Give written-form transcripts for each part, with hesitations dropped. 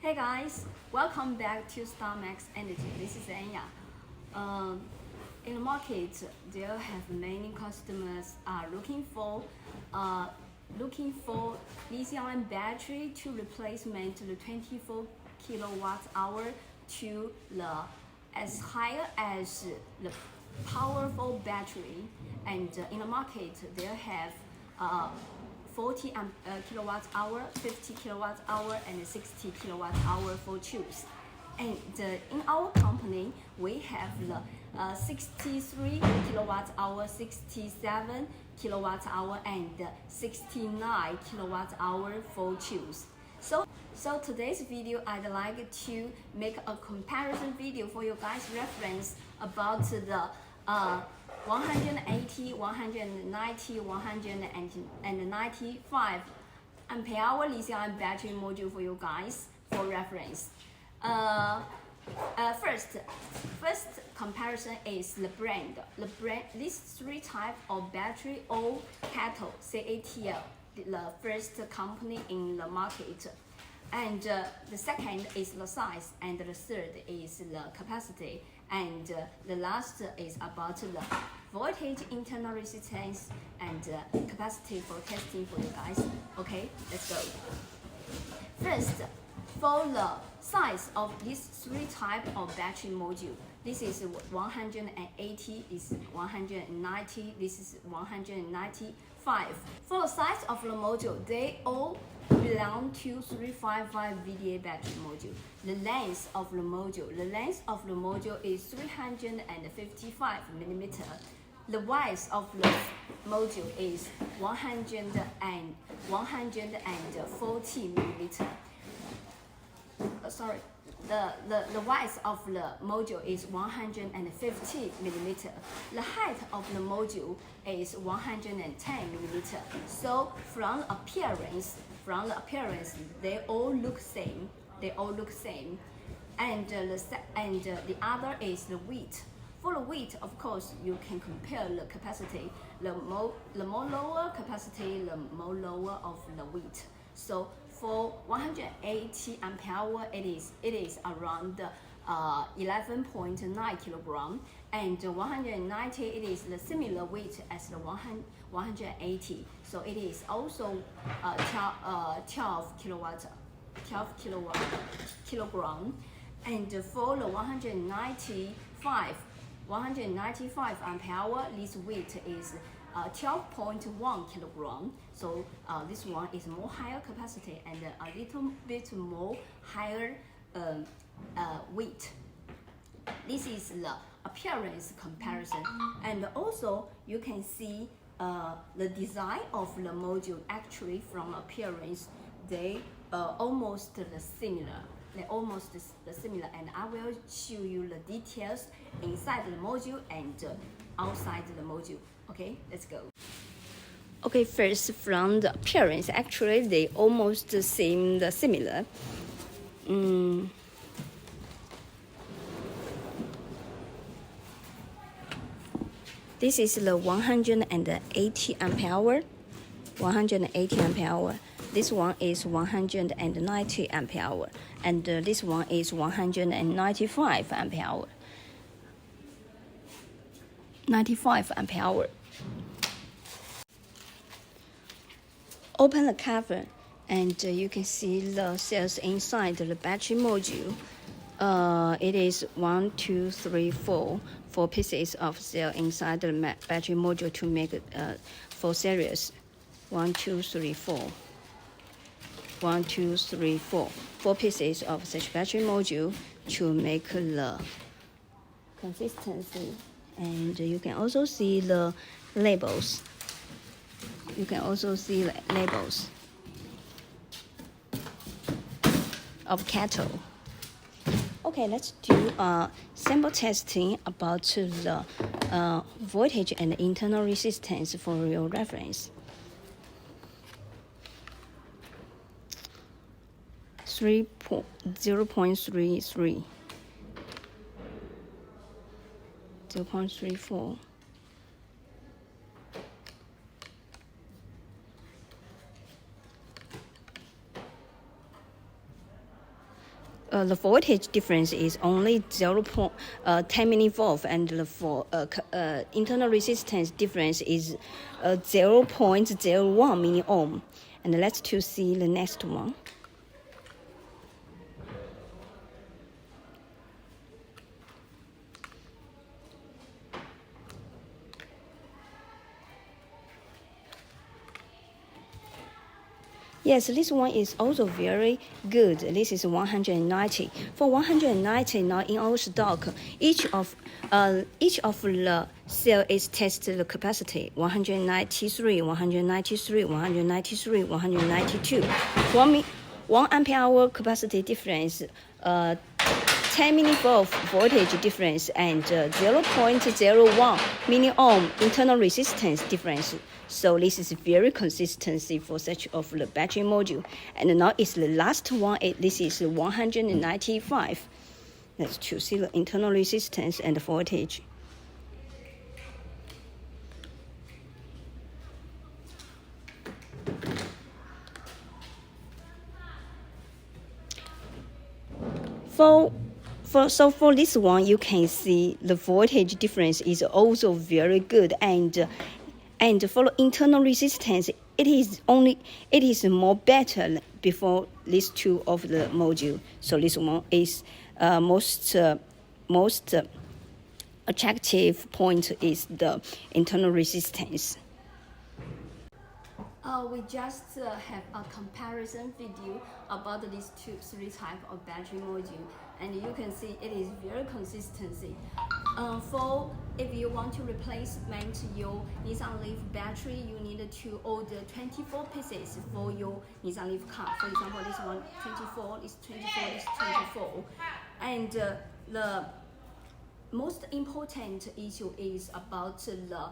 Hey guys, welcome back to StarMax Energy. This is Anya. In the market, there have many customers are looking for lithium-ion battery to replacement the 24 kilowatt hour to the as higher as the powerful battery. And in the market, there have 40 kilowatt hour, 50 kilowatt hour, and 60 kilowatt hour for choose. And in our company, we have the 63 kilowatt hour, 67 kilowatt hour, and 69 kilowatt hour for choose. So today's video, I'd like to make a comparison video for you guys reference about the 180, 190, 195 ampere hour lithium battery module for you guys for reference. First comparison is the brand. These three types of battery or CATL, CATL, the first company in the market. And the second is the size, and the third is the capacity, and the last is about the voltage, internal resistance, and capacity for testing for you guys. Okay, let's go. First, for the size of these three types of battery module, this is 180, this is 190, this is 195. For the size of the module, they all belong to 355 VDA battery module. The length of the module is 355 millimeter. The width of the module is 140 millimeter. The width of the module is 150 millimeter. The height of the module is 110 millimeter. So from appearance, they all look same. And the other is the weight. For the weight, of course, you can compare the capacity. The more lower capacity, the more lower of the weight. So for 180 ampere hour, it is around 11.9 kilogram, and 190 it is the similar weight as the 180. So it is also 12 kilogram. And for the 195 ampere hour, this weight is 12.1 kilogram. So this one is more higher capacity and a little bit more higher weight. This is the appearance comparison, and also you can see the design of the module. Actually, from appearance, they almost similar. And I will show you the details inside the module and outside the module. Okay, let's go. Okay, first from the appearance, actually they almost seem similar. This is the 180 ampere hour. This one is 190 ampere hour, and this one is 195 ampere hour. 95 ampere hour. Open the cover, and you can see the cells inside the battery module. It is 1, 2, 3, 4 pieces of cell inside the battery module to make it 4 series. 1, 2, 3, 4. 1, 2, 3, 4. 4 pieces of such battery module to make the consistency. And you can also see the labels. Of CATL. Okay, let's do a sample testing about the voltage and internal resistance for your reference. 0.33, 0.34. the voltage difference is only 0.10 millivolt, and the internal resistance difference is 0.01 milliohm. And let's to see the next one. Yes, this one is also very good. This is 190. For 190 now in our stock, each of the cell is tested the capacity 193, 193, 193, 192. 1 ampere hour capacity difference, 10 millivolt voltage difference, and 0.01 milliohm internal resistance difference. So this is very consistency for such of the battery module. And now is the last one. This is 195. Let's to see the internal resistance and the voltage. So for this one, you can see the voltage difference is also very good, and for the internal resistance, it is more better before these two of the module. So this one is most attractive point is the internal resistance. We just have a comparison video about these three types of battery module, and you can see it is very consistency. For if you want to replacement your Nissan Leaf battery, you need to order 24 pieces for your Nissan Leaf car. For example, this one 24, this 24, this 24, and the most important issue is about the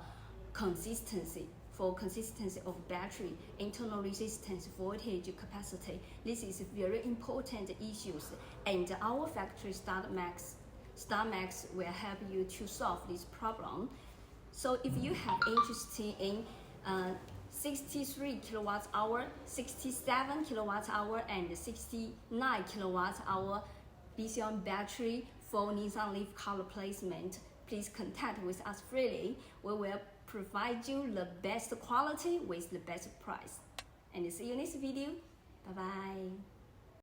consistency. For consistency of battery, internal resistance, voltage, capacity. This is very important issues, and our factory StarMax will help you to solve this problem. So if you have interest in 63 kilowatt hour, 67 kilowatt hour, and 69 kilowatt hour lithium battery for Nissan Leaf car replacement, please contact with us freely. We will provide you the best quality with the best price. And see you next video. Bye bye.